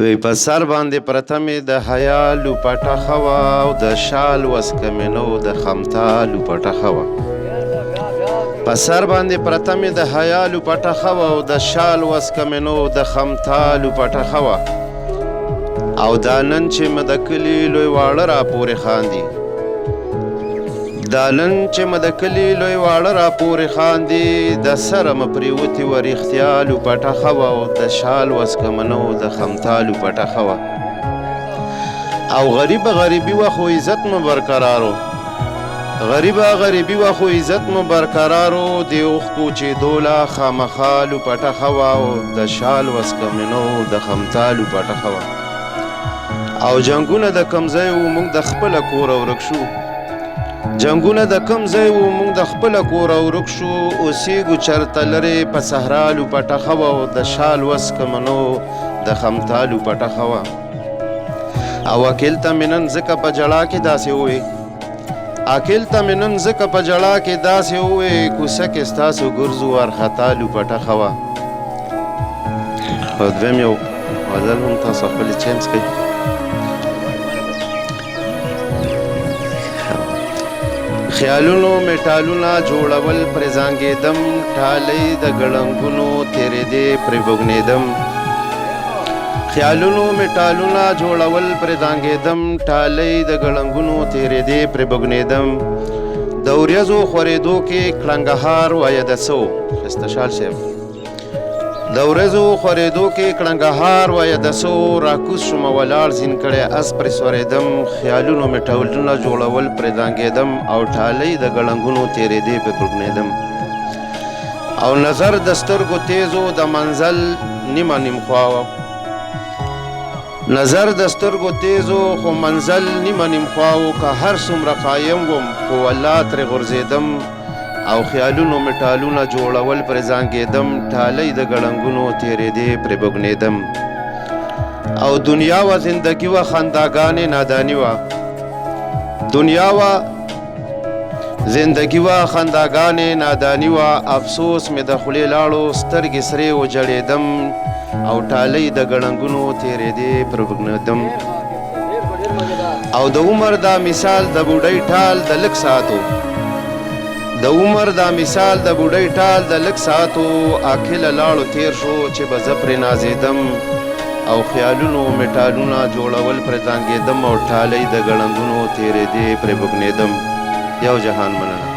وی په سر باندې پرته مې د حیا لوپټه ښه وه او د شال وسکه مې نه و د خمتا لوپټه ښه وه. په سر باندې پرته مې د حیا لوپټه ښه وه او د شال وسکه مې نه و د خمتا لوپټه ښه وه. او دا نن چې مې د کلي لوی واړه راپورې خاندي، دا نن چې مې د کلي لوی واړه راپورې خاندي، د سره مې پرېوتې وه رښتیا لوپټه ښه وه او د شال وسکه مې نه و د خمتا لوپټه ښه وه. او غریبه غریبي وه خو عزت مې برقرار و، غریبه غریبي وه خو عزت مې برقرار و، د اوښکو چې دوله خامخا لوپټه ښه وه او د شال وسکه مې نه و د خمتا لوپټه ښه وه. او جنګونه د کم ځای و موږ د خپله کوره ورک شو، جنګونه د کم ځای و موږ د خپله کوره ورک شو، اوسېږو چېرته لرې په صحرا لوپټه ښه وه او د شال وسکه مې نه و د خمتا لوپټه ښه وه. او اکیل ته مې نن ځکه په ژړا کې داسې ووې، اکیل ته مې نن ځکه په ژړا کې داسې ووې، کوڅه کې ستاسو ګرځو وارخطا لوپټه ښه وه. او دویم یو غزل هم تاسو خپلې چینس کوئ. خیالونو مې ټالونه جوړول پرې زانګېدم، ټالۍ د ګړنګونو تېرېدې پرې بوږنېدم. خیالونو مې ټالونه جوړول پرې زانګېدم، ټالۍ د ګړنګونو تېرېدې پرې بوږنېدم. د وریځو خورېدو کې کړنګهار وایه د څه و ښایسته شال صاحب، د وریځو خورېدو کې کړنګهار وایه د څه و، راکوز شومه ولاړ زین کړی اس پرې سورېدم. خیالونو مې ټالونه جوړول پرې زانګېدم او ټالۍ د ګړنګونو تېرېدې پرې بوږنېدم. او نظر د سترګو تیزو د منزل نیمه نیم خوا وه، نظر د سترګو تیزو خو منزل نیمه نیم خوا و، که هر څومره قایم وم خو والله ترې غورځېدم. او خیالونو مې ټالونه جوړول پرې زانګېدم، ټالۍ د ګړنګونو تېرېدې پرې بوږنېدم. او دنیا وه زندګي وه خنداګانې ناداني وه، دنیا وه زندګي وه خنداګانې ناداني وه، افسوس مې د خولې لاړو سترګې سرې وجړېدم، او ټالۍ د ګړنګونو تېرېدې پرې بوږنېدم. او د عمر دا مثال د بوډۍ ټال د لږ ساعتو، د عمر دا مثال د بوډۍ ټال د لږ ساعتو، اکیله لاړو تېر شو چې به زه پرې نازېدم. او خیالونو مې ټالونه جوړول پرې زانګېدم او ټالۍ د ګړنګونو تېرېدې پرې بوږنېدم. یو جهان مننه.